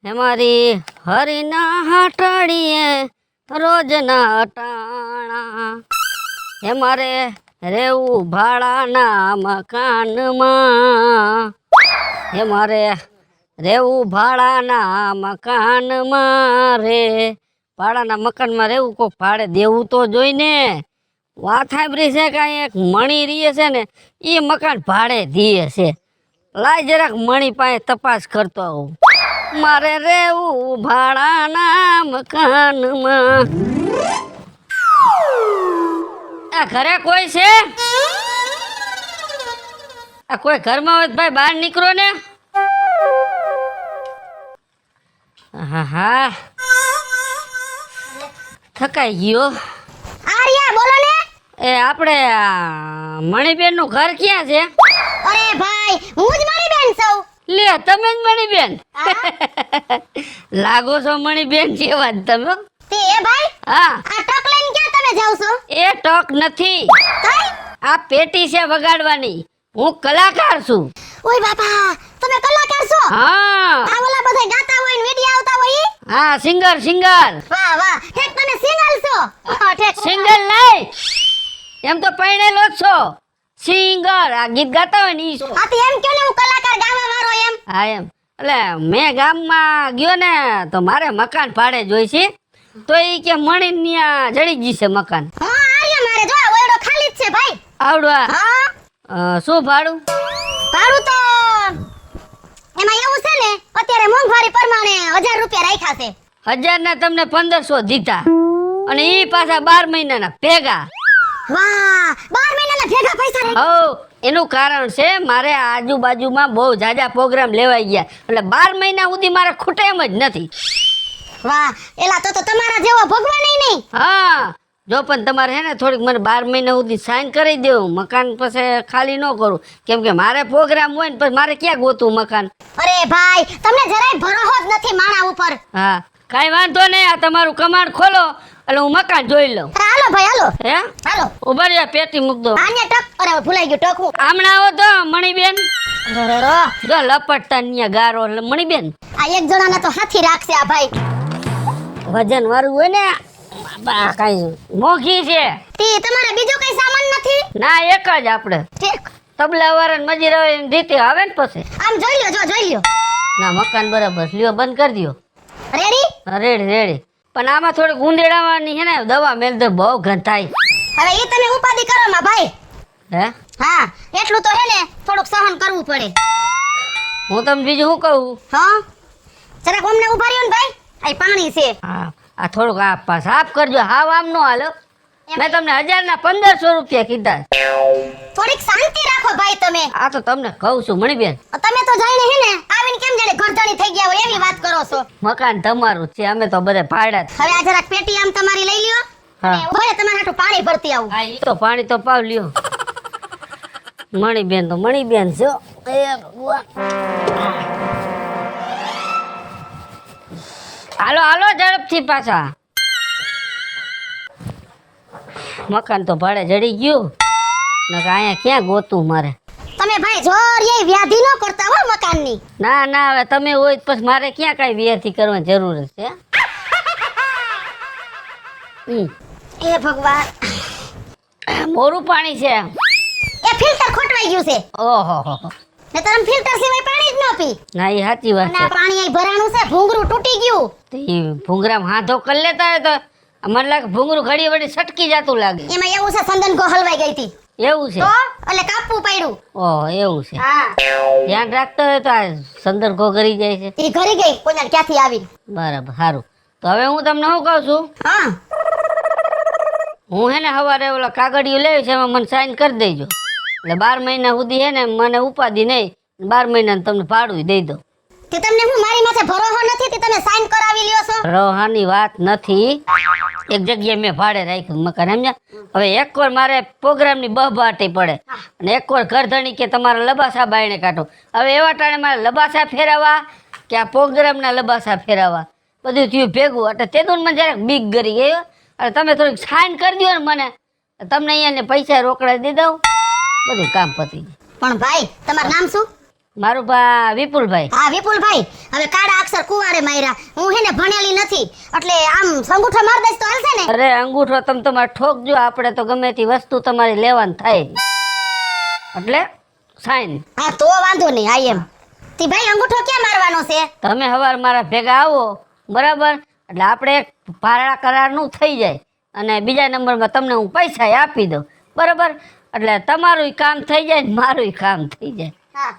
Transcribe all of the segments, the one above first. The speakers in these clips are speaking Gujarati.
हमारी हरिना हटाड़िए रोजना अटाणा हमारे रेऊ भाड़ा मकान में हमारे रेऊ भाड़ा मकान में रे भाड़ा मकान में रेऊ को भाड़े देवू तो जोई ने વાત સાંભળી છે કાંઈ એક મણી રીએ છે ને એ મકાન ભાડે દીએ છે લાય જરાક મણી પાસે તપાસ કરતો આવું મારે રેવું ભાડાના મકાનમાં આ ઘરે કોઈ છે આ કોઈ ઘરમાં હોય ભાઈ બહાર નીકળો ને હા હા થકાઈ ગયો આર્યા બોલો ને એ આપણે મણીબેન નું ઘર ક્યાં છે અરે ભાઈ હું જ મણીબેન છું લે તમે જ મણીબેન લાગો છો મણીબેન જેવા જ તમે તે એ ભાઈ હા આ ટક લઈને ક્યાં તમે જાવ છો એ ટક નથી કઈ આ પેટી છે વગાડવાની હું કલાકાર છું ઓય બાપા તમે કલાકાર છો હા આ ઓલા બધા ગાતા હોય ને વિડિયો આવતા હોય ઈ? હા સિંગર સિંગર વાહ વાહ ઠેક તમે સિંગલ છો હા ઠેક સિંગર નહીં એમ તો પરણેલો જ છો સિંગર આ ગીત ગાતા હોય ને ઈ છો. આ તો એમ કે ને હું કલાકાર ગાવા વાળો એમ હા એમ એટલે મેં ગામમાં ગયો ને તો મારે મકાન ભાડે જોઈશે તો એ કે મણી ત્યાં જડી જશે મકાન હા આર્યા મારે જો આ ઓયડો ખાલી જ છે ભાઈ આવડવા હા શું ભાડું ભાડું તો એમાં એવું છે ને અત્યારે મોંઘવારી પ્રમાણે 1000 રૂપિયા રાખ્યા છે 1000 ના તમને 1500 દીધા અને એ પાછા 12 મહિનાના ભેગા વાહ 12 મહિનાના ભેગા પૈસા રાખ્યા હો એનું કારણ છે મારે આજુબાજુમાં બહુ જાજા પ્રોગ્રામ લેવાઈ ગયા એટલે 12 મહિના સુધી મારે ખૂટે એમ જ નથી વાહ એલા તો તમારા જેવો ભગવાન નહીં હા જો પણ તમારે હે ને થોડીક મને 12 મહિના સુધી સાઈન કરી દેવું મકાન પછી ખાલી ન કરું કેમ કે મારે પ્રોગ્રામ હોય ને પછી મારે ક્યાં ગોતું મકાન અરે ભાઈ તમને જરાય ભરોસો જ નથી માણા ઉપર હા કાંઈ વાંધો નહીં આ તમારું કમાડ ખોલો એટલે હું મકાન જોઈ લઉં હાલો ભાઈ હાલો હે હાલો ઉભા રહ્યા પેટી મૂક દો આને ટક અરે ભૂલાઈ ગયું ટક હું હમણાં આવો તો મણીબેન રરરો. જો લપટતા ન્યા ગારો એટલે મણીબેન આ એક જણાને તો હાથી રાખશે આ ભાઈ વજન વાળું હોય ને બા કાંઈ મોઘી છે તી તમારે બીજો કઈ સામાન નથી ના એક જ આપણે ઠીક તબલા વાળા મજીરા રીતે આવે ને પછી આમ જોઈ લ્યો જો જોઈ લ્યો ના મકાન બરાબર લ્યો બંધ કરી દો રેડી રેડી રેડી પણ આમાં થોડીક ઊંધેડાવાની છે ને દવા મેલ દો બહુ ગંધાય હવે ઈ તમે ઉપાધિ કરો માં ભાઈ હે હા એટલું તો હે ને થોડુંક સહન કરવું પડે હું તમને બીજું શું કહું હા જરાક અમને ઉભા રહ્યો ને ભાઈ આ પાણી છે હા આ થોડુંક આ સાફ કરજો હાવ આમ નો હાલો મેં તમને 1000 ના 1500 રૂપિયા કીધા થોડીક શાંતિ રાખો ભાઈ તમે આ તો તમને કહું છું મણીબેન તમે તો જાણે હે ને આવીને કેમ જાણે ઘરધણી થઈ ગયા હોય એવી વાત કરો છો મકાન તમારું છે અમે તો બધા ભાડા જ. હવે આ જરાક પેટી આમ તમારી લઈ લ્યો હા. અને ઉભા રહો, તમારા હાટુ પાણી ભરતી આવું હા ઈ તો પાણી તો પાવ લ્યો મણીબેન તો મણીબેન છો એ ભગવાન. હાલો હાલો ઝડપથી પાછા મકાન તો ભાડે જડી ગયું ને અહીંયા ક્યાં ગોતું મારે તમે ભાઈ જોર એ વ્યાધિ ન કરતા હો મકાનની ના ના હવે તમે હોય તો પછી મારે ક્યાં કાંઈ વ્યાથી કરવાની જરૂર છે એ ભગવાન મોરું પાણી છે એ ફિલ્ટર ખોટવાઈ ગયું છે ઓહો ને તરમ ફિલ્ટર સિવાય પાણી જ ન પી ના એ સાચી વાત અને છે આ પાણી અહીં ભરાણું છે ભૂંગરું તૂટી ગયું તો એ ભૂંગરામાં હાથો કરી લેતા હોય તો મને લાગે ભૂંગરું ઘડી વળી છટકી જતું લાગે એમાં એવું છે સંદન ગો હલવાઈ ગઈ હતી એવું છે તો એટલે કાપવું પડ્યું ઓહ એવું છે હા ધ્યાન રાખતો હોય તો આ સંદર્ભો કરી જાય છે એ ઘરે ગઈ કોઈને ક્યાંથી આવી બરાબર સારું તો હવે હું તમને શું કહું છું હા હું હે ને સવારે ઓલા કાગળિયું લેવી છે એમાં મને સાઈન કરી દેજો એટલે 12 મહિના સુધી હે ને મને ઉપાધિ નહીં 12 મહિના તમને ભાડું દઈ દો તે તમને હું મારી માથે ભરોસો નથી તે તમે સાઈન કરાવી લ્યો છો રોહાની વાત નથી એક જગ્યાએ મેં ભાડે રાખ્યું મકાન સમજ્યા હવે એકવાર મારે પ્રોગ્રામની બહબાટી પડે અને એકવાર ઘરધણી કે તમારા લબાસા બાયણે કાઢો હવે એવા ટાણે મારે લબાસા ફેરવવા કે આ પ્રોગ્રામના લબાસા ફેરવવા બધું થયું ભેગું એટલે તે મને જરાક બીક ગરી ગયો અને તમે થોડીક સાઈન કરી દો ને મને તમને અહીંયા પૈસા રોકડા દઈ દઉં બધું કામ પતી ગયું પણ ભાઈ તમારું નામ શું મારું ભા વિપુલભાઈ. હા વિપુલભાઈ, હવે કાળા અક્ષર કુવારે માર્યા. હું હે ને ભણેલી નથી એટલે આમ અંગૂઠો માર દઈશ તો હાલશે ને? અરે અંગૂઠો તમે તમારે ઠોકજો, આપણે તો ગમે તે વસ્તુ તમારી લેવાની થાય એટલે સાઈન. હા તો વાંધો નહીં. હા એમ તી ભાઈ અંગૂઠો ક્યાં મારવાનો છે? તમે હવાર મારા ભેગા આવો બરાબર, એટલે આપણે એક ભાડા કરારનું થઈ જાય અને બીજા નંબરમાં તમને હું પૈસા આપી દઉં બરાબર, એટલે તમારું કામ થઈ જાય ને મારું કામ થઈ જાય. હા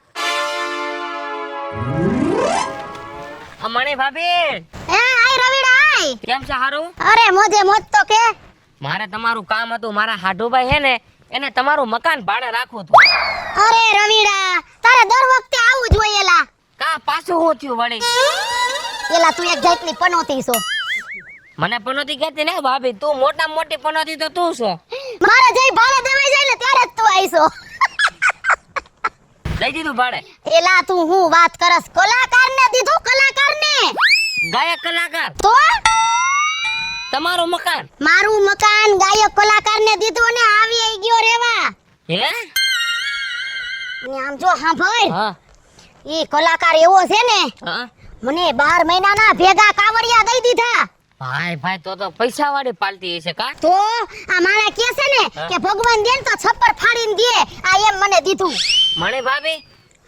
મણી ભાભી, એ આય રવિડા આય. કેમ છે? હારું. અરે મોજે મોજ તો કે. મારે તમારું કામ હતું. મારા હાડુભાઈ હે ને એને તમારું મકાન ભાડે રાખવું હતું. અરે રવિડા, તારે દર વખતે આવું જ હોય એલા. કા પાછું હું થયું વળી? એલા તું એક જાતની પનોતી છો. મને પનોતી કહેતી ને ભાભી, તું મોટા મોટી પનોતી તો તું છો. મારે જઈ ભાડે દેવાઈ જાય ને ત્યારે જ તું આઈસો. લઈ દીધું ભાડે? એલા તું હું વાત કરસ? કલાકારને દીધું, કલાકારને. ગાયક કલાકાર તો તમારું મકાન? મારું મકાન ગાયક કલાકારને દીધું ને આવી ગયો રેવા. હે? અને આમ જો સાંભળ, હા ઈ કલાકાર એવો છે ને, હા. મને 12 મહિનાના ભેગા કાવડિયા દઈ દીધા. ભાઈ ભાઈ, તો પૈસા વાળી પાલતી હશે કા? તો આ મારા કે છે ને કે ભગવાન દે ને તો છપ્પર ફાડીને દે, આ એમ મને દીધું. મણી ભાભી,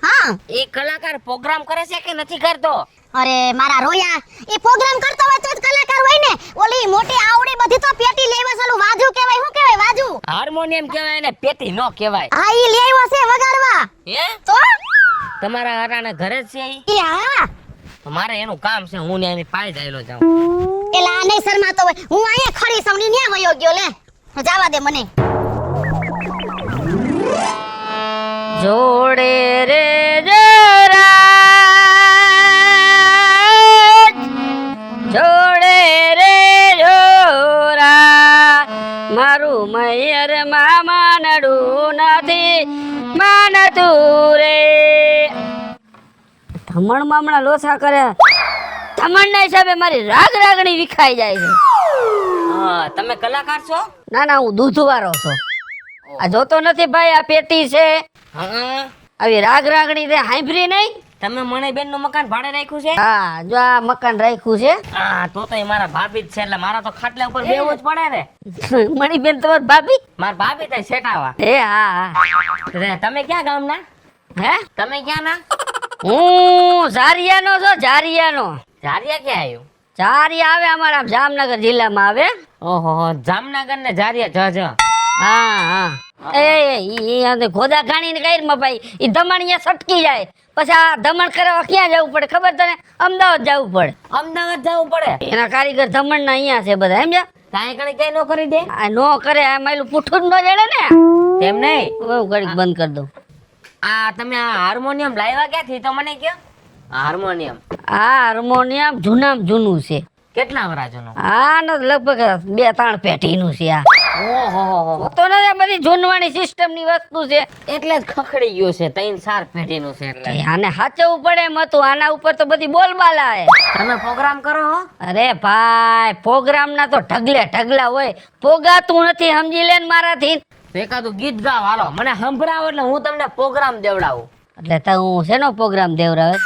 હા એ કલાકાર પ્રોગ્રામ કરે છે કે નથી કરતો? અરે મારા રોયા, ઈ પ્રોગ્રામ કરતો હોય તો જ કલાકાર હોય ને. ઓલી મોટી આવડી બધી તો પેટી લેવા છે, ઓલું વાજુ કહેવાય. શું કહેવાય વાજુ? હાર્મોનિયમ કહેવાય ને, પેટી નો કહેવાય. હા ઈ લેવો છે વગાડવા. હે? તો તમારા હારાને ઘરે જ છે ઈ? ઈ હા તો મારે એનું કામ છે, હું ને એની પાઈ જાયલો જાઉં. એલા નહીં શરમાતો હોય, હું અહીંયા ખડી સમણી ન્યા વયો ગયો. લે જાવા દે મને. જોડે રે જરા, જોડે રે જોરા, મારું મૈયર મામા નડું નથી માનતું રે. ધમણ મામણા લોસા કરે, ધમણના હિસાબે મારી રાગ રાગણી વિખાઈ જાય છે. હા, તમે કલાકાર છો? ના ના, હું દૂધવાળો છું. આ જોતો નથી ભાઈ, આ પેટી છે. હા. આવી રાગ રાગણી તે હાંભળી નહીં? તમે મણી બેન નું મકાન ભાડે રાખ્યું છે? હા, જો આ મકાન રાખ્યું છે. હા, તો એ મારા ભાભી જ છે, એટલે મારા તો ખાટલા ઉપર બેવું જ પડે ને. મણીબેન તમારી ભાભી? મારા ભાભી થાય શેઠાવા. એ હા હા. તમે ક્યાં ગામના? હે? તમે ક્યાં ના? હું ઝારિયાનો છું, ઝારિયાનો. જારિયા ક્યાં આવ્યું? ઝારિયા આવે અમારા જામનગર જિલ્લામાં આવે. ઓહો, જામનગર ને જારિયા જ. હા હા. એ ગોદા ખાણીને કઈરમાં ભાઈ, એ ધમણ અહીંયા સટકી જાય, પછી આ ધમણ કરવા ક્યાં જવું પડે ખબર તને? અમદાવાદ જવું પડે. અમદાવાદ જવું પડે? એના કારીગર ધમણના અહીંયા છે બધા, સમજ્યા? કાંઈ કઈ કઈ નો કરી દે? આ નો કરે, આ માયલું પૂઠું જ ન જડે ને. તેમ નહીં. હવે હું ઘડીક બંધ કરી દઉં. આ તમે આ હાર્મોનિયમ લાવ્યા ક્યાંથી તો મને કહો. હાર્મોનિયમ આ હાર્મોનિયમ જૂનામાં જૂનું છે. કેટલા વરાજોનું? આ ને લગભગ 2-3 પેઢીનું છે. આ ઓહો, તો નથી, બધી જૂનવાણી સિસ્ટમની વસ્તુ છે. એટલે જ ખખડી ગયું છે. 3-4 પેઢીનું છે એટલે. આને સાચવવું પડે એમ હતું. આના ઉપર તો બધી બોલબાલા હે. તમે પ્રોગ્રામ કરો હો? અરે ભાઈ, પ્રોગ્રામ ના તો ઢગલા હોય, પોગાતું નથી, સમજી લે ને મારાથી. એકાદું ગીત ગાવ હાલો, મને સંભળાવો એટલે હું તમને પ્રોગ્રામ દેવડાવું. એટલે તો હું શેનો પ્રોગ્રામ દેવરાવે?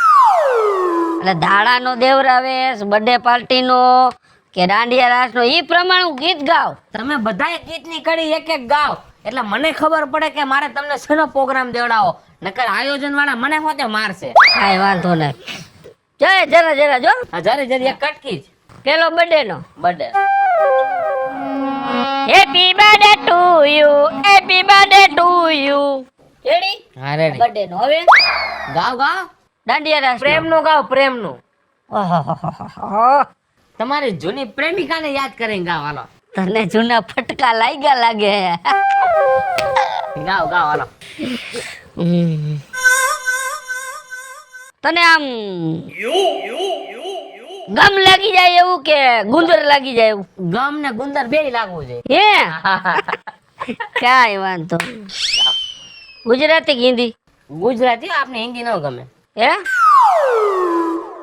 એટલે દાડાનો દેવરાવે, બર્થડે પાર્ટીનો કે દાંડિયા રાસનો, ઈ પ્રમાણે હું ગીત ગાવ. તમે બધાય ગીતની કડી એક એક ગાવ એટલે મને ખબર પડે કે મારે તમને શેનો પ્રોગ્રામ દેવડાવો. નકર આયોજન વાળા મને હોતે મારશે. કાંઈ વાંધો નહીં. જરા જો. હા, જરી એક કટકી જ. પેલો બર્થડે નો. Birthday. Happy birthday to you, happy birthday to you. Ready? હા, રેડી. બર્થડે નો હવે ગાવ દાંડિયા રાસ પ્રેમનું ગાવ, પ્રેમનું. ઓહો, તમારી જૂની પ્રેમિકાને યાદ કરીને ગાવ હાલો. તને જૂના ફટકા લાગ્યા લાગે. ગાવ હાલો. તને આમ ગમ લાગી જાય એવું કે ગુંદર લાગી જાય એવું? ગમ ને ગુંદર બેય લાગવું છે. હે કાંઈ વાંધો નહીં. ગુજરાતી કે હિન્દી? ગુજરાતી, આપને હિન્દી ન ગમે. હે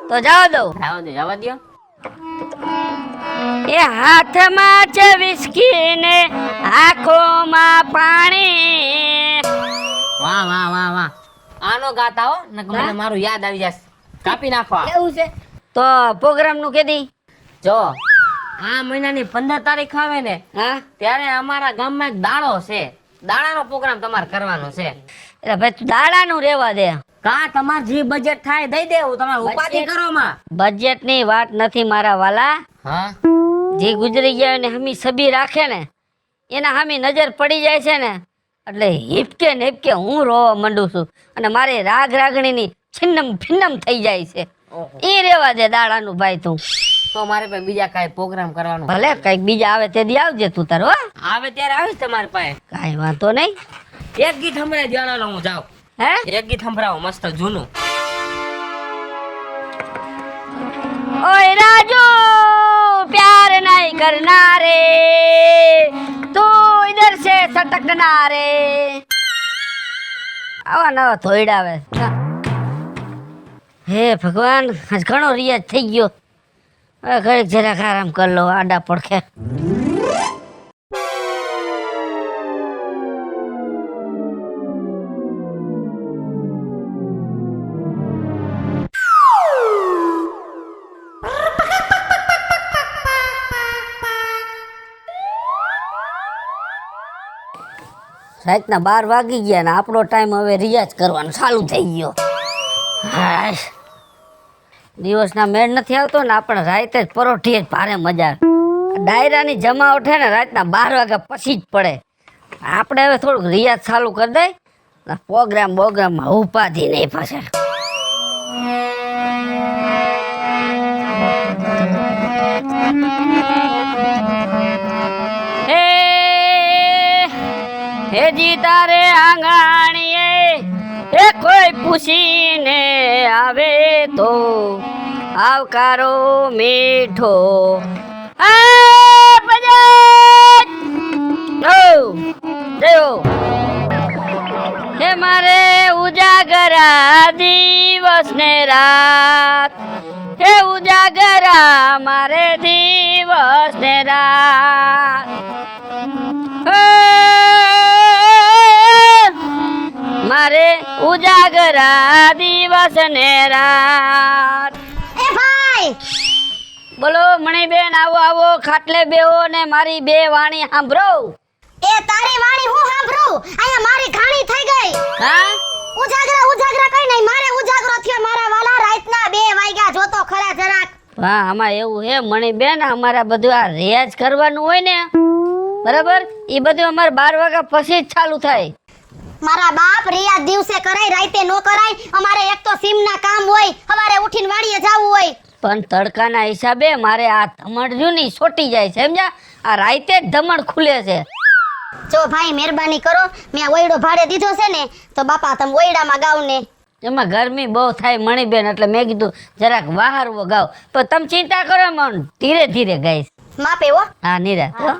તો જાવ દઉં. જવા દો. એ હાથમાં છે વિસ્કી ને આંખોમાં પાણી. વાહ. આનો ન ગાતા હો નકર મને મારું યાદ આવી જશે. કાપી નાખો આ. કેવું છે તો પ્રોગ્રામ નું કેદી? જો આ મહિનાની 15 તારીખ આવે ને હા ત્યારે અમારા ગામમાં એક દાડો છે. દાડાનો પ્રોગ્રામ તમારે કરવાનો છે. એટલે ભાઈ તું દાડાનું રેવા દે. કા તમાર જે બજેટ થાય દઈ દેવું, તમારે ઉપાધિ કરો માં. બજેટ ની વાત નથી મારા વાલા. હા જે ગુજરી ગયા ને હમી સબી રાખે ને એના હામી નજર પડી જાય છે ને એટલે હિપકે ને હિપકે હું રોવા માંડું છું અને મારી રાગ રાગણીની છિન્નમ ભિન્નમ થઈ જાય છે. એ રેવા દે દાડાનું ભાઈ તું. તો મારે પાસે બીજા કાંઈ પ્રોગ્રામ કરવાનો ભલે કઈક બીજા આવે તે દી આવજે તું તારો. હો આવે ત્યારે આવીશ તમારી પાસે. કાંઈ વાંધો નહીં. એક ગીત સંભળાય દેવાનો હું જાઉં. હે એક ગીત સંભળાવો મસ્ત જૂનું. ઓય રાજુ प्यार नहीं करना रे तू इधर से सटकना रे. આવા નવા થોયડા આવે. હે ભગવાન આજ ઘણો રિયાજ થઈ ગયો. હવે ઘડીક જરાક આરામ કરી લો આડા પડખે. રાતના 12 વાગી ગયા ને આપણો ટાઈમ હવે રિયાઝ કરવાનો ચાલુ થઈ ગયો. હાશ દિવસના મેળ નથી આવતો ને આપણે રાતે જ પરોઠી જ ભારે મજા આવે. ડાયરાની જમાવટ છે ને રાતના 12 વાગ્યા પછી જ પડે. આપણે હવે થોડુંક રિયાઝ ચાલુ કરી દઈ પ્રોગ્રામમાં ઉપાધિ નહીં પાછળ. હે જી તારે આંગણીએ એ કોઈ પૂછીને આવે તો આવકારો મીઠો. હે મારે ઉજાગરા દિવસ ને રાત. હે ઉજાગરા મારે દિવસ ને રાત. મારે ઉજાગરા દિવસ ને રાત. એ ભાઈ બોલો મણીબેન આવો આવો ખાટલે બેહો ને મારી બે વાણી સાંભળો. એ તારી વાણી હું સાંભળું? અહીંયા મારી ઘાણી થઈ ગઈ. હા ઉજાગરા કઈ નહીં, મારે ઉજાગરો થયો મારા વાલા. રાતના 2 વાગ્યા જોતો ખરા જરાક. હા આમાં એવું હે મણીબેન અમારા બધું આ રિયાઝ કરવાનું હોય ને બરાબર એ બધું અમારે 12 વાગ્યા પછી જ ચાલુ થાય. મારા બાપ રિયાઝ દિવસે કરાય રાતે નો કરાય. અમારે એક તો સીમના કામ હોય, સવારે ઉઠીને વાડીએ જાવું હોય. પણ તડકાના હિસાબે મારે આ ધમણ રહ્યું ને ઈ છોટી જાય છે સમજ્યા. આ રાતે જ ધમણ ખુલે છે. જો ભાઈ મહેરબાની કરો, મેં આ ઓયડો ભાડે દીધો છે ને તો બાપા તમે ઓયડામાં ગાવ ને. એમાં ગરમી બહુ થાય મણીબેન એટલે મેં કીધું જરાક વાહારવો ગાવ. પણ તમે ચિંતા કરો મન ધીરે ધીરે ગાઈશ. માપે હો. હા નિરાત હો.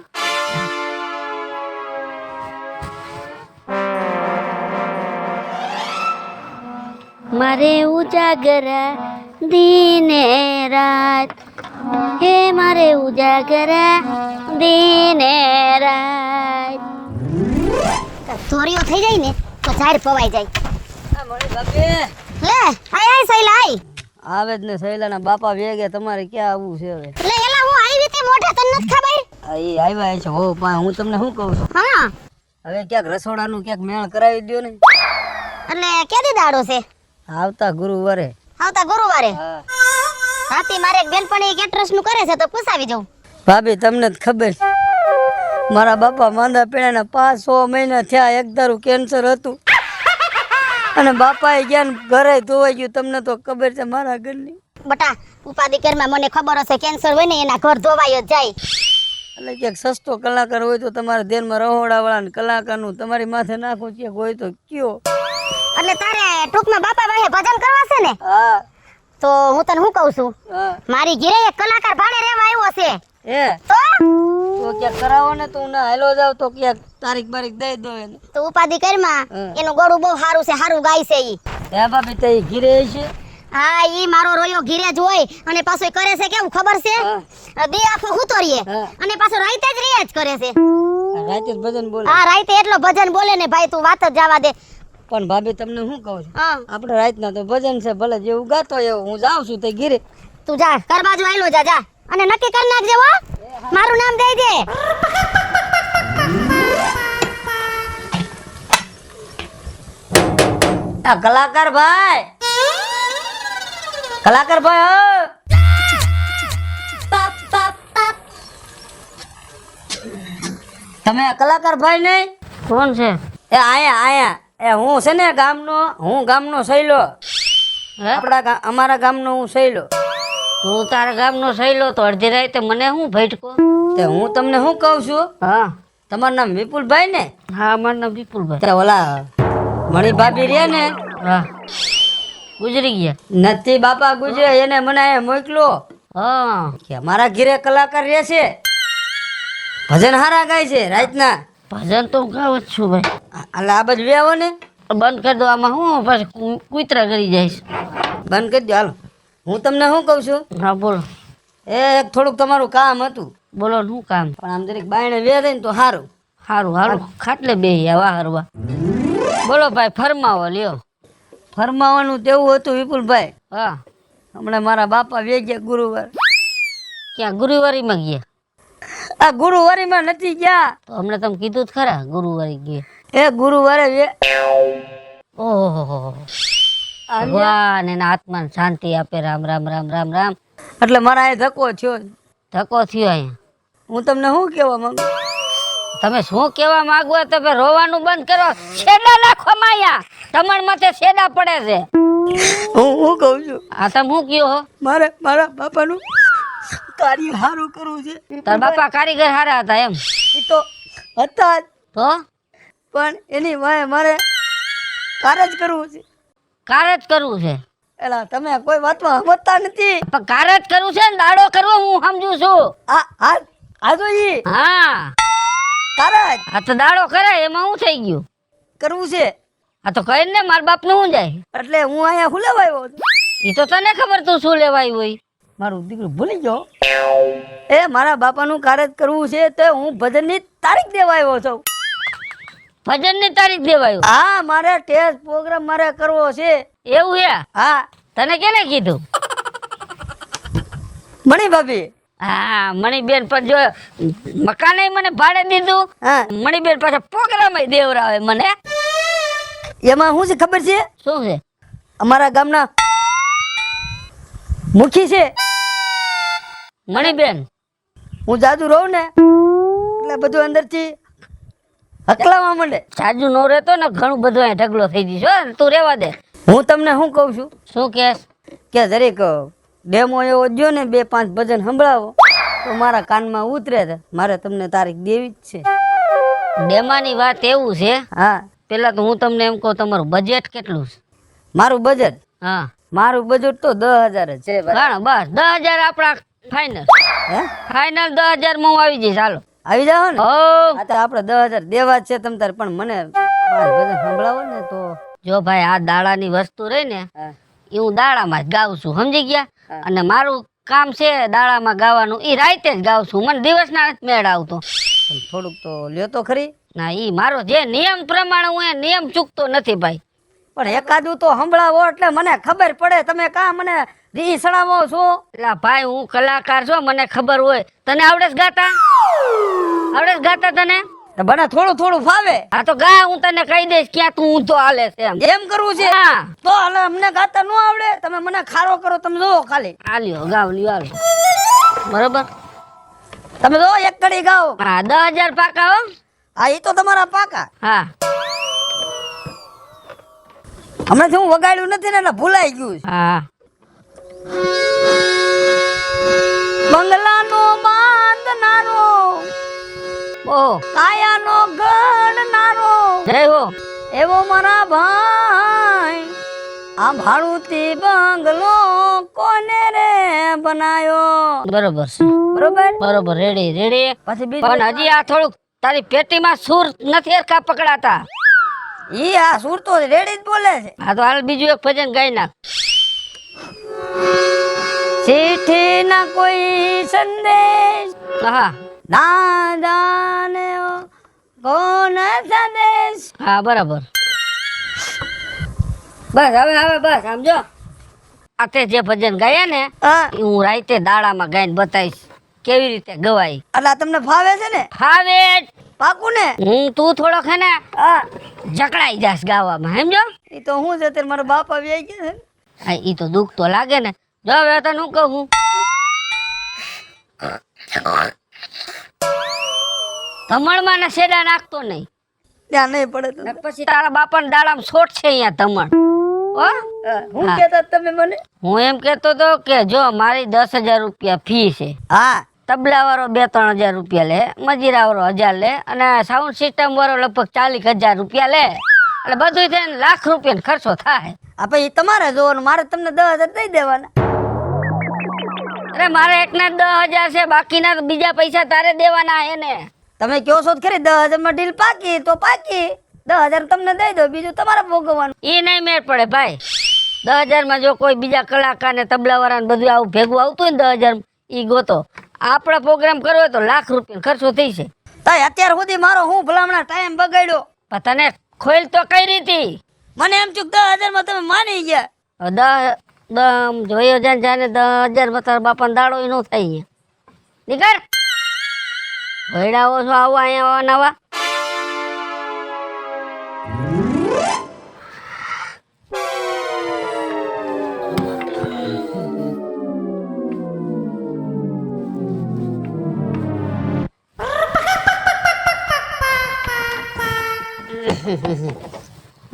મારે ઉજાગરા દીને રાત. હે મારે ઉજાગરા દીને રાત. ધોરીઓ થઈ જાય ને તો ઝાડ પવાઈ જાય. લે આય સૈલા આય. આવે જ ને સહેલાના બાપા વેગે તમારે ક્યાં આવવું છે હવે? લે એલા હું આવી તે મોઢે તને નથી ખબર? એ આવ્યા છે હો પણ હું તમને શું કહું છું હા હવે ક્યાંક રસોડાનું ક્યાંક મેળ કરાવી દો ને. એટલે કેદી દાડો છે? આવતા ગુરુવારે. આવતા ગુરુવારે. હા રાતે મારે એક બેનપણી કેટરસ નું કરે છે તો પૂછાવી જાઉં. ભાભી તમને જ ખબર છે મારા બાપા માંદા પડ્યાના 5-6 મહિના થયા. એક ધારું કેન્સર હતું અને બાપાએ ગયા ને ઘરે ધોવાઈ ગયું. તમને તો ખબર છે મારા ઘરની. બટા ઉપાધિ કરમાં મને ખબર હશે કેન્સર હોય ને એના ઘર ધોવાય જ જાય. એટલે ક્યાંક સસ્તો કલાકાર હોય તો તમારા ધ્યાનમાં રહોડાવાળા ને કલાકારનું તમારી માથે નાખો ક્યાંક હોય તો કયો. એટલે તારે ટૂંકમાં બાપા વાહે ભજન કરવા છે ને? હા તો હું તને શું કહું છું, હા મારી ઘરે એક કલાકાર ભાડે રહેવા આવ્યો છે. હે તો ક્યાંક કરાવો ને તો હું ના હેલો જાવ તો ક્યાંક તારીખ બારીખ દઈ દો એને. તો ઉપાધિ કરમાં હા. એનું ગળું બહુ સારું છે, સારું ગાય છે ઈ. હે ભાભી તે ઘીરે છે. હા ઈ મારો રોયો ઘીરે જ હોય અને પાછો ઈ કરે છે કેવું ખબર છે? દી આખો હુતો રહીએ હા. અને પાછો રાતે જ રિયાજ કરે છે. રાતે જ ભજન બોલે. હા રાતે એટલો ભજન બોલે ને ભાઈ તું વાત જ જવા દે. પણ ભાભી તમને શું કહું છું હા આપણે રાતના તો ભજન છે ભલે જેવું ગાતો એવું હું જાઉં છું તે ઘીરે તું જા ઘર બાજુ આયલો જા જા અને નક્કી કરી નાખજે હો મારું નામ દઈ દે આ કલાકાર ભાઈ હો તમે કલાકાર ભાઈ નહીં કોણ છે? એ આયા એ હું છે ને ગામનો સૈલો હે? અમારા ગામનો હું સૈલો તું તારા ગામનો સહેલો તો અડધી રાતે મને હું ભટકો? તે હું તમને શું કહું છું હા તમારું નામ વિપુલભાઈ ને હા, મારું નામ વિપુલભાઈ. તે ઓલા મણી ભાભી રે ને હા, ગુજરી ગયા. નથી બાપા ગુજરે એને મને અહીંયા મોકલો હા, કે મારા ઘરે કલાકાર રહે છે ભજન હારા ગાય છે રાતના ભજન તો હું ગાવ જ છું ભાઈ. એટલે આ બધું વેવો ને બંધ કરી દો આમાં હું પછી કૂતરા કરી જઈશ. બંધ કરી દો હાલો હું તમને શું કહું છું હા બોલો એક થોડુંક તમારું કામ હતું બોલો ને શું કામ? પણ આમ જરીક બાયણે વેરે ને તો સારું સારું હારું ખાટલે બેહી આવા હરવા. બોલો ભાઈ ફરમાવો લ્યો. ફરમાવાનું તેવું હતું વિપુલભાઈ હા, હમણાં મારા બાપા વે ગયા ગુરુવાર ક્યાં ગુરુવારીમાં ગયા? આ ગુરુવારીમાં નથી ગયા તો હમણાં તમે કીધું જ ખરા ગુરુવારી ગયા. એ ગુરુવારે ઓહો, ભગવાન એના આત્માને શાંતિ આપે. રામ રામ રામ રામ રામ. એટલે મારા એ ધક્કો થયો ધક્કો થયો અહીંયા. હું તમને શું કહેવા માંગુ તમે શું કહેવા માંગો તમે રોવાનું બંધ કરો. છેડા નાખો માયા તમાર માથે છેડા પડે છે. હું કહું છું આ તમે શું કયો હો? મારા બાપાનું કાર્ય સારું કરવું છે તાર બાપા કારીગર હારા હતા એમ? એ તો હતા જ, તો પણ એની વાંહે મારે કાર્ય જ કરવું છે કાર જ કરવું છે. એલા તમે કોઈ વાતમાં સમજતા નથી પણ કાર જ કરવું છે ને દાડો કરવો હું સમજુ છું. આ તો ઈ હા, કાર્ય જ આ તો દાડો કરે એમાં શું થઈ ગયું? કરવું છે આ તો કઈ ને મારા બાપ નું શું જાય? એટલે હું અહીંયા હું લેવા આવ્યો છું એ તો તને ખબર તું શું લેવાય હોય. મારું દીકરું ભૂલી ગયો એ મારા બાપાનું કાર્ય જ કરવું છે તો હું ભજનની તારીખ દેવા આવ્યો છું ભજન ની તારીખ દેવાયું? હા મારે ટેસ્ટ પ્રોગ્રામ મારે કરવો છે એવું હે? હા તને કેને કીધું? મણી ભાભી હા, મણીબેન પણ જો મકાને મને ભાડે દીધું. હા મણીબેન પાછા પ્રોગ્રામ દેવરાવે મને. એમાં શું છે ખબર છે શું છે? અમારા ગામના મુખી છે મણીબેન હું જાદુ રહું ને એટલે બધું અંદરથી હકલાવા માંડે સાજુ નો રહેતો ને ઘણું બધું અહીંયા ઢગલો થઈ જઈશ હો. તું રેવા દે. હું તમને શું કહું છું શું કેસ? કે જરીક ડેમો એવો જો ને 2-5 ભજન સંભળાવો તો મારા કાનમાં ઉતરે છે મારે તમને તારીખ દેવી જ છે ડેમાની વાત એવું છે. હા પેલા તો હું તમને એમ કહું તમારું બજેટ કેટલું છે? મારું બજેટ હા, મારું બજેટ તો 10,000 જ છે ભાઈ ઘણા બસ 10,000 આપણા ફાઇનલ. હે ફાઇનલ 10,000 માં હું આવી જઈશ. હાલો. આવી જાવ ને ઓ આ તો આપણે 10,000 દેવા જ છે તમ તાર પણ મને 5 ભજન સંભળાવો ને તો જો ભાઈ આ દાડાની વસ્તુ રહી ને હા એ હું દાડામાં જ ગાઉં છું સમજી ગયા. હા. અને મારું કામ છે દાડામાં ગાવાનું એ રાતે જ ગાઉં છું. મને દિવસના નથી મેળ આવતો. પણ થોડુંક તો લ્યો તો ખરી ના ઈ મારો જે નિયમ પ્રમાણે હું એ નિયમ ચૂકતો નથી ભાઈ. પણ એકાદું તો સંભળાવો એટલે મને ખબર પડે તમે કા મને રી સડાવો છો એટલે ભાઈ હું કલાકાર છું મને ખબર હોય. તને આવડે છે ગાતા? આવડે છે ગાતા તને? તો મને થોડું થોડું ફાવે હા તો ગા હું તને કહી દઈશ ક્યાં તું ઊંધો હાલે છે એમ. એમ કરવું છે હા તો હાલે અમને ગાતા ન આવડે તમે મને ખારો કરો તમે જોવો ખાલી હાલ્યો ગાવ લ્યો હાલો. બરોબર. તમે જો એક કડી ગાઓ હા 10,000 પાકા હો. હા એ તો તમારા પાકા હા હમણાં હું વગાડ્યું નથી ને એટલે ભૂલાઈ ગયું છે. હા બંગલાનો બાંધનારો ઓહો કાયાનો ગણનારો જય હો. એવો મારા ભાઈ આ ભાડુતી બંગલો કોને રે બનાયો બરોબર છે. બરોબર બરોબર રેડી રેડી. પછી બીજું પણ હજી આ થોડુંક તારી પેટીમાં સૂર નથી હરખા પકડાતા. ઈ આ સુર તો રેડી જ બોલે છે હા તો હાલ બીજું એક ભજન ગાઈ નાખ. ચિઠ્ઠી ના કોઈ સંદેશ હા ના જાને કોણ સંદેશ હા બરાબર. બસ હવે બસ સમજો આ તે જે ભજન ગાયા ને હા ઈ હું રાતે દાડામાં ગાઈને બતાવીશ કેવી રીતે ગવાય. એટલે આ તમને ફાવે છે ને? હવે પાકું ને? તું થોડોક હે ને હા જકડાઈ જાસ ગાવામાં સમજો. એ તો હું છે અત્યારે મારા બાપ આવી ગયા છે ને. હા ઈ તો દુઃખ તો લાગે ને. જો હવે તને હું કહું ધમણમાં ને શેડા નાખતો નહીં ત્યાં નહીં પડે તો. ને પછી તારા બાપાના દાડામાં છોટ છે અહીંયા ધમણ. હો હું હા. કહેતા તમે મને? હું એમ કેતો તો કે જો મારી 10,000 રૂપિયા ફી છે. હા તબલા વાળો 2-3 હજાર રૂપિયા લે, મજીરા વાળો 1000 લે અને સાઉન્ડ સિસ્ટમ વાળો લગભગ 40,000 રૂપિયા લે. એટલે બધું થઈને લાખ રૂપિયાનો ખર્ચો થાય. આ પછી તમારે જોવાનું, મારે તમને 10,000 દઈ દેવાના. અરે મારે એકના 10,000 છે, બાકીના તો બીજા પૈસા તારે દેવાના હે ને. તમે કહો છો તો ખરી 10,000 માં ડીલ પાકી તો પાકી. 10,000 તમને દઈ દો, બીજું તમારે ભોગવવાનું. એ નહીં મેળ પડે ભાઈ. 10,000 માં જો કોઈ બીજા કલાકાર ને તબલા વાળા બધું આવું ભેગું આવતું હોય ને 10,000 ઈ ગોતો. આપણે પ્રોગ્રામ કરવો હોય તો લાખ રૂપિયા ખર્ચો થઈ છે. તાય અત્યાર સુધી મારો હું ભલામણા ટાઈમ બગાડ્યો. પણ તને ખોઈલ તો કઈ રીતી મને એમ ચૂક 10,000 માં તમે માની ગયા. જોયો જાને જાને 10,000 માં તારા બાપાનો દાડો ય નો થાય અહીંયા. નીકળ ભેડાવો છો આવો અહીંયા નવા.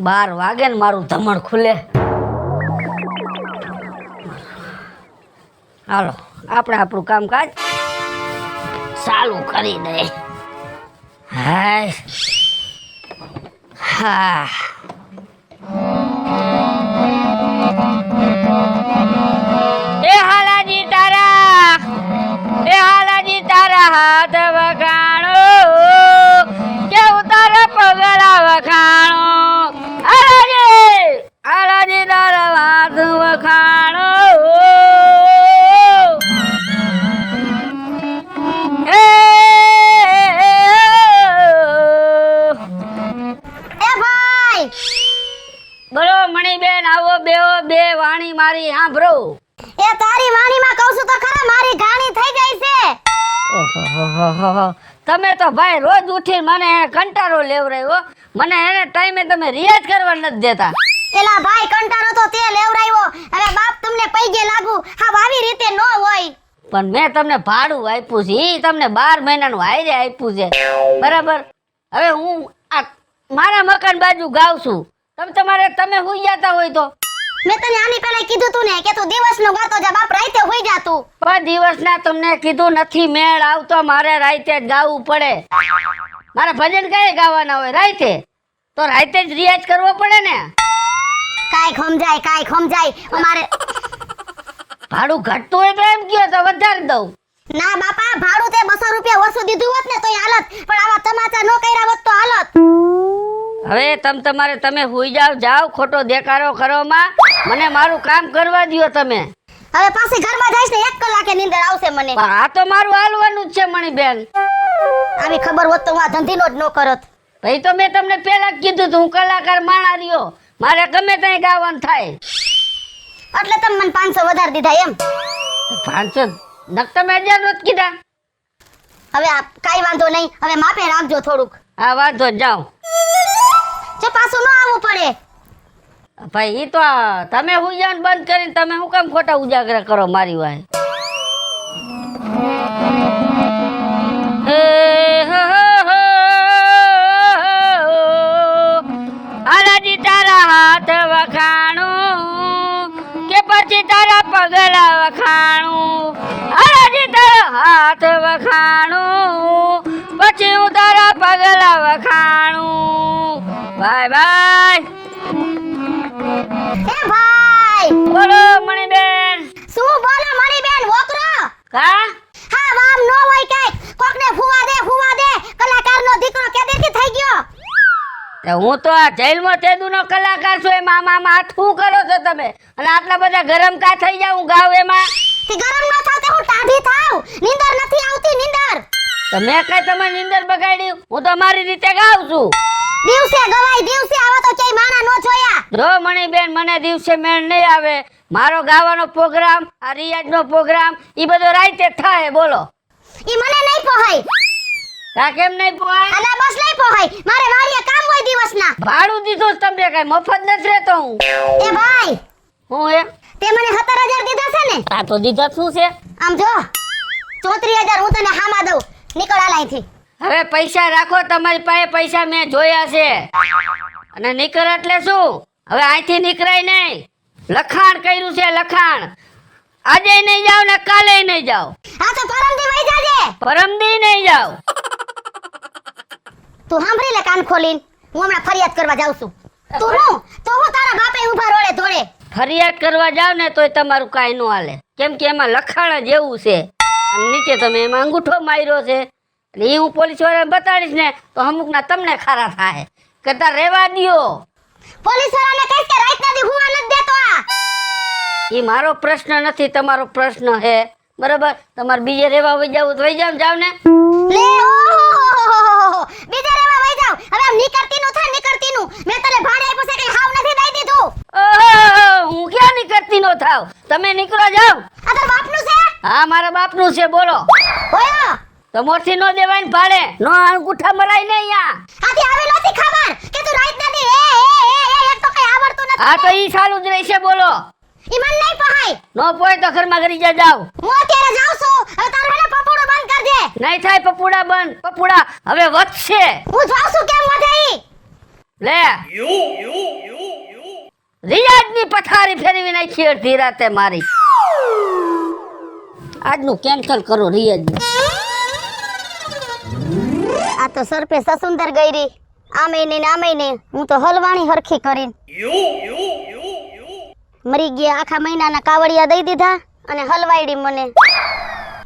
બાર વાગે ને મારું ધમણ ખુલે. હાલો આપણે આપણું કામકાજ ચાલુ કરી દે. હાય હા એ હાલાજી તારા હાથ વખાણો કે ઉતારા પગલા વખાણો. હાલાજી તારા હાથ વખાણો. બોલો મણીબેન આવો બેહો બે વાણી મારી સાંભળો. એ તારી વાણીમાં કહું છું તો ખરા મારી ઘાણી થઈ ગઈ છે. ઓહોહોહોહો. તમે તો ભાઈ રોજ ઉઠી મને કંટાળો લેવરાયો. મને એને ટાઈમે તમે રિયાઝ કરવા નથી દેતા. એલા ભાઈ કંટાળો તો તે લેવરાયો. હવે બાપ તમને પૈગે લાગુ. હા આવી રીતે નો હોય. પણ મેં તમને ભાડું આપ્યું છે, ઈ તમને 12 મહિનાનું હાયરે આપ્યું છે બરાબર. હવે હું આ મારા મકાન બાજુ ગાઉં છું. તમે હુઈ જતા હોય તો મેં તને આની પહેલા કીધું તું ને કે તું દિવસનો ગાતો જા બાપ રાતે હોઈ જા તું. પણ દિવસના તમને કીધું નથી મેળ આવતો. મારે રાતે જ ગાવું પડે. મારે ભજન કઈ ગાવાના હોય રાતે તો રાતે જ રિયાઝ કરવો પડે ને. કાઈ ખમજાય અમારે ભાડું ઘટતું હોય તો એમ કયો તો વધારી દઉં. ના બાપા ભાડું તે 200 રૂપિયા ઓછું દીધું હોત ને તોય હાલત, પણ આવા તમાચા નો કર્યા હોત તો હાલત. હવે તમે હુઈ જાઓ ખોટો દેખાડો કરવામાં. મને મારું કામ કરવા દ્યો તમે. હવે પાછી ઘરમાં જઈશ ને 1 કલાકે નીંદર આવશે મને. પણ આ તો મારું હાલવાનું જ છે મણીબેન. આવી ખબર હોત તો હું આ ધંધીનો જ ન કરત. ભાઈ તો મેં તમને પહેલા જ કીધું તું હું કલાકાર માણા રહ્યો. મારે ગમે ત્યાં ગાવાનું થાય. એટલે તમે મને 500 વધારી દીધા એમ? 500 નક તમે 1000 રોજ કીધા. હવે આ કાઈ વાંધો નહીં. હવે માપે રાખજો થોડુંક. હા વાંધો જાઓ. જે પાછું ન આવવું પડે. ભાઈ ઈ તો તમે હુઈ જાવ બંધ કરીને તમે શું કામ ખોટા ઉજાગરા કરો મારી વાય. હાલાજી તારા હાથ વખાણું કે પછી તારા પગલા વખાણું. હાલાજી તારા હાથ વખાણું પછી હું તારા પગલા વખાણું. Bye bye. એ ભાઈ બોલો મણીબેન. શું બોલો મણીબેન વોકરો? કા હા વામ નો હોય કાઈ. કોકને ફુવા દે કલાકારનો દીકરો કેદેથી થઈ ગયો. તે હું તો આ જેલમાં તેદુનો કલાકાર છું. એમાં મામા હાથ શું કરો છો તમે? અને આટલા બધા ગરમ કા થઈ જાવ હું ગાવ એમાં? તે ગરમ ન થાતે હું ટાઢી થાવ. નીંદર નથી આવતી નીંદર. તો મેં કઈ તમારી નીંદર બગાડી? હું તો મારી રીતે ગાઉં છું. દિવસે ગવાય દિવસે આવા તો ક્યાંય માણા નો જોયા. જો મણીબેન, મને દિવસે મેળ નહીં આવે. મારો ગાવાનો પ્રોગ્રામ, આ રિયાજનો પ્રોગ્રામ ઈ બધો રાતે થાય. બોલો ઈ મને નહીં પોહાય. કા કેમ નહીં પોહાય? અને બસ નહીં પોહાય. મારે વાડીએ કામ હોય દિવસના. ભાડું દીધું છે તમને, કઈ મફત નથી રહેતો હું. એ ભાઈ, હું એમ તે મને 17,000 દીધા છે ને? આ તો દીધા શું છે? આમ જો 34,000 હું તને હામા દઉં. નીકળ આલ અહીંથી. હવે પૈસા રાખો, તમારી પાસે પૈસા મેં જોયા છે. અને નીકળ એટલે શું? હવે અહીંથી નીકળાય નહીં. લખાણ કર્યું છે, લખાણ. આજે નહીં જાવ ને કાલે નહીં જાવ, હા તો પરમદી વઈ જાજે. પરમદી નહીં જાવ. તું સાંભળી લે કાન ખોલીને. હું હમણાં ફરિયાદ કરવા જાઉં છું. તું હું તારા બાપે ઊભા રોડે ધોળે. ફરિયાદ કરવા જાવ ને તોય તમારું કાંઈ ન હાલે, કેમ કે એમાં લખાણ જ એવું છે. અને નીચે તમે એમાં અંગૂઠો માર્યો છે. એટલે એ હું પોલીસ વાળાને બતાડીશ ને તો અમુકના તમને ખારા થાય કે તાર રહેવા દ્યો. પોલીસ વાળાને કહીશ કે રાત નથી હુવા નથી દેતો આ. એ મારો પ્રશ્ન નથી, તમારો પ્રશ્ન છે. બરાબર, તમારે બીજે રહેવા વઈ જાવ તો વઈ જાવ ને. લે ઓહો બીજે રેવા વઈ જાવ. હવે આમ નીકળતી નું થાય નીકળતી નું. મેં તને ભાડે આપ્યું છે કે હાવ નથી દઈ દીધું. ઓહો, હું ક્યાં નીકળતી નો થાવ? તમે નીકળો જાવ. આ તારા બાપનું છે? હા, મારા બાપનું છે. બોલો ઓયો તો મોરથી નો દેવાય ને ભાડે નો અંગૂઠા મરાય ને અહીંયા. આથી આવી નહોતી ખબર કે તું રાત નથી. એ એક તો કઈ આવડતું નથી. હા તો ઈ ચાલુ જ રહેશે. બોલો ઈ મન નહીં પહાય. નો પોય તો ઘરમાં ઘરી જાવ. હું અત્યારે જાઉં છું. હવે તારું એને પપોડું બંધ કરજે. નહીં થાય પપુડા બંધ. પપુડા હવે વધશે. હું જાઉં છું કેમ વધે ઈ? લે રિયાજની પથારી ફેરવી નાખી અડધી રાતે મારી. આજનું કેન્સલ કરો રિયાજનું. આ તો સરપે સસુંદર ગઈરી. આમે ને આમે ને હું તો હલવાણી હરખી કરીને મરી ગયા. આખા મહિનાના કાવડિયા દઈ દીધા અને હલવાઈડી મને.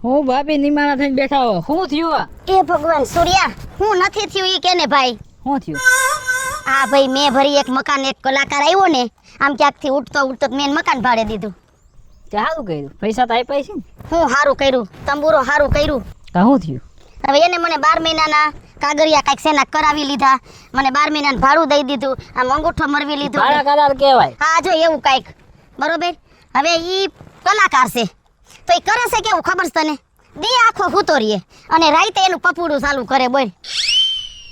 હું ભાભી નિમાણા થઈને બેઠા હો. શું થયું? એ ભગવાન સૂર્યા, હું નથી થયું ઈ કેને ભાઈ. શું થયું? આ ભાઈ મેં ભરી એક મકાન, એક કલાકાર આવ્યો ને આમ ક્યાંકથી ઉઠતો મેં મકાન ભાડે દીધું. તે સારું કર્યું, પૈસા તો આપ્યા છે ને. હું હારું કર્યું, તંબુરો હારું કર્યું. કા શું થયું? હવે એને મને 12 મહિનાના કાગરિયા કાંઈક સેના કરાવી લીધા. મને 12 મહિનાનું ભાડું દઈ દીધું. આમ અંગૂઠો મરવી લીધું. ભાડા કરાર કહેવાય. હા જો એવું કાંઈક. બરોબર. હવે ઈ કલાકાર છે તો ઈ કરે છે કેવું ખબર છે તને? દી આખો ભૂતો રહીએ અને રાતે એનું પપુડું ચાલુ કરે. બોલ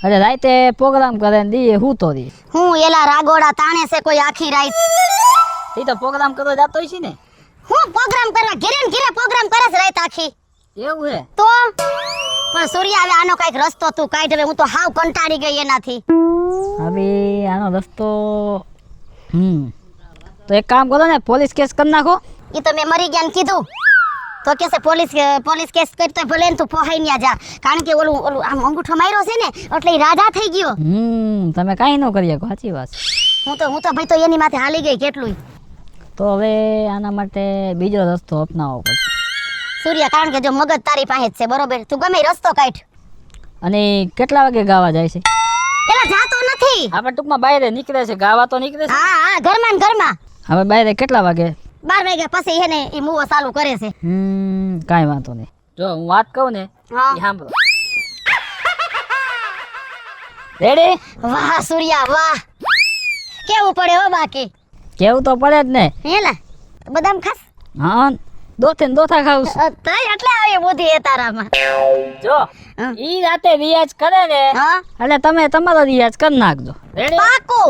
અરે રાતે પ્રોગ્રામ કરે ને દીએ હું તો દી. હું એલા રાગોડા તાણે છે કોઈ આખી રાત. એ તો પ્રોગ્રામ કરવા જતો છે ને. હું પ્રોગ્રામ કરવા ઘેરે ને ઘેરે પ્રોગ્રામ કરે છે રાત આખી. એવું હે? તો પણ સૂર્યા હવે આનો કાંઈક રસ્તો તું કાઢ. હવે હું તો હાવ કંટાળી ગઈ એનાથી. હવે આનો રસ્તો તો એક કામ કરો ને, પોલીસ કેસ કરી નાખો. ઈ તો મેં મરી ગયા ને કીધું તો કે છે પોલીસ કેસ કરતો ભલે ને તું પોહાઈ ન્યા જા. કારણ કે ઓલું આમ અંગૂઠો માર્યો છે ને એટલે ઈ રાજા થઈ ગયો. તમે કાંઈ ન કરી શકો. સાચી વાત. હું તો ભાઈ તો એની માથે હાલી ગઈ કેટલું. તો હવે આના માટે બીજો રસ્તો અપનાવવો પડશે. સૂર્યા, કારણ કે જો મગજ તારી પાસે જ છે બરોબર, તું ગમે ઈ રસ્તો કાઢ. અને કેટલા વાગે ગાવા જાય છે? પેલા જાતો નથી. આપણે ટૂંકમાં બહાર નીકળે છે, ગાવા તો નીકળે છે. હા ઘરમાં ને ઘરમાં. હવે બહાર કેટલા વાગે? 12 વાગ્યા પછી એને ઈ મુવો ચાલુ કરે છે. કાંઈ વાંધો નહીં. જો હું વાત કહું ને હા. ઈ સાંભળો. રેડી? વાહ સૂર્યા વાહ. કેવું પડે હો બાકી. કેવું તો પડે જ ને. હેલા બદામ ખાસ. હા, દોથે ને દોથા ખાવું છું. તઈ એટલે આવી બુદ્ધિ એ તારામાં. જો હા. ઈ રાતે રિયાઝ કરે ને હા એટલે તમે તમારો રિયાઝ કરી નાખજો. રેડી? પાકું.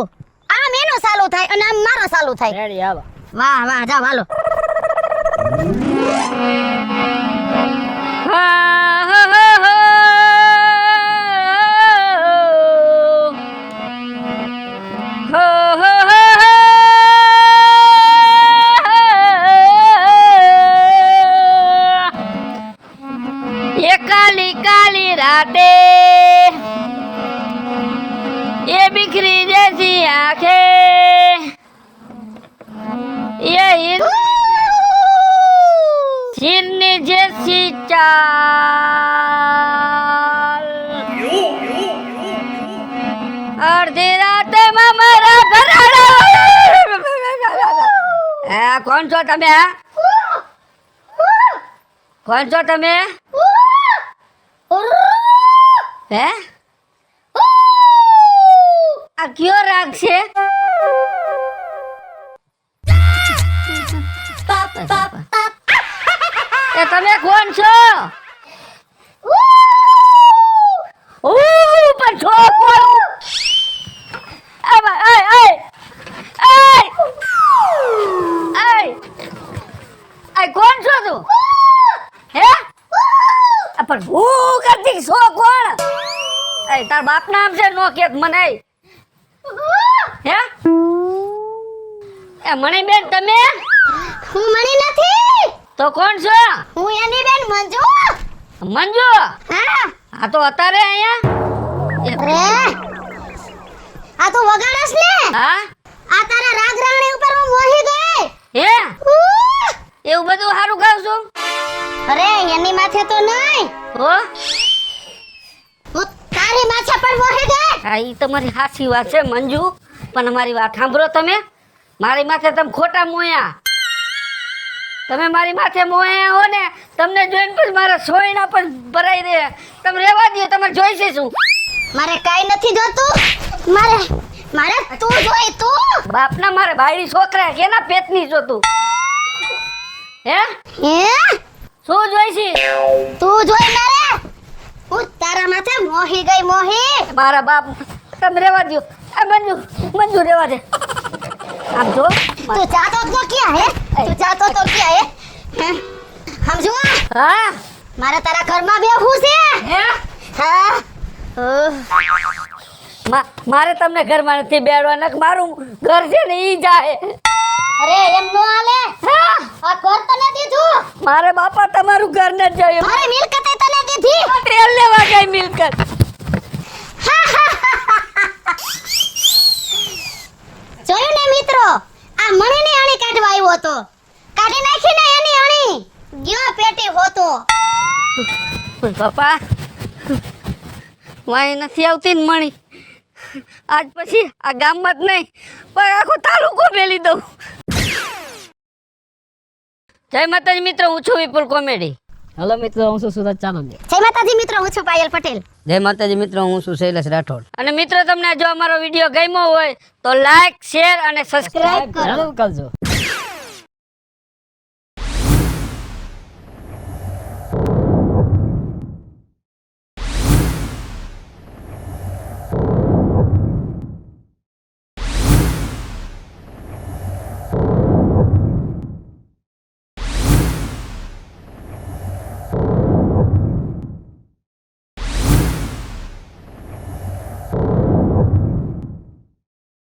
આમ એનો ચાલુ થાય અને આમ મારો ચાલુ થાય. રેડી, હાલો. વાહ વાહ જાવ હાલો. એ કાલી કાલી રાતે એ बिखरी जैसी आंखें ये हिरनी जैसी चाल अर्धी रात में मारा घराड़ा कौन છો તમે? कौन છો તમે? હે આ કયો રાગ છે? એ તમે કોણ છો? પણ છો કોણ? કોણ છો તું? હે પણ હું કરતી છો કોણ? તાર બાપ નામ છે નો કેત મને. હે એ મણી બેન તમે? હું મણી નથી. તો કોણ છો? હું એની બેન મંજુ. મંજુ? હા. આ તો અત્યારે અહીંયા. રે આ તો વગાડસ ને. હા આ તારા રાગ રાણી ઉપર હું મોહી ગઈ. હે એવું બધું સારું ગાવ છું? અરે એની માથે તો નહીં, હો હું તારી માથે પણ મોહી ગઈ. હા ઈ તમારી સાચી વાત છે મંજુ, પણ અમારી વાત સાંભળો તમે. મારી માથે તમે ખોટા મોયા. તમે મારી માથે મોયા હો ને, તમને જોઈને પછી મારા સોયણા પણ ભરાઈ રહે. તમે રહેવા દો, તમારે જોઈશે શું? મારે કાઈ નથી જોતું. મારે તું જોઈ તું. બાપના મારે ભાઈની છોકરા કેના પેટની જોતું? હે હે શું જોઈશે? તું જોઈ મારે. હું તારા માથે મોહી ગઈ મોહી. મારા બાપ તમે રહેવા દો. આ મંજુ મંજુ રહેવા દે. આમ જો તું ચાહતો તો ક્યાં હે? તું ચાહતો તો ક્યાં હે? હે? સમજો હા મારે તારા ઘરમાં બેહવું છે. હે હા મારે તમને ઘરમાં નથી બેડવા, નક મારું ઘર છે ને ઈ જાય. અરે એમ નો હાલે. હા આ ઘર તને દીધું. મારે બાપા તમારું ઘર ન જોયું. મારી મિલકત તને દીધી. તેલ લેવા ગઈ મિલકત. જોયું ને મિત્રો, આ મણીની અણી કાઢવા આવ્યો હતો. કાઢી નાખી ને એની અણી ગયો પેટી હોતો. બાપા વાય નથી આવતી ને મણી. આજ પછી આ ગામમાં જ નહીં પણ આખો તાલુકો મેલી દઉં. જય માતાજી મિત્રો, હું છું વિપુલ કોમેડી. હલો મિત્રો, હું છું સુરત ચાલુંગે. જય માતાજી મિત્રો, હું છું પાયલ પટેલ. જય માતાજી મિત્રો, હું છું શૈલેષ રાઠોડ. અને મિત્રો તમને જો અમારો વિડીયો ગમ્યો હોય તો લાઈક શેર અને સબસ્ક્રાઇબ કરો. જરૂર કરજો.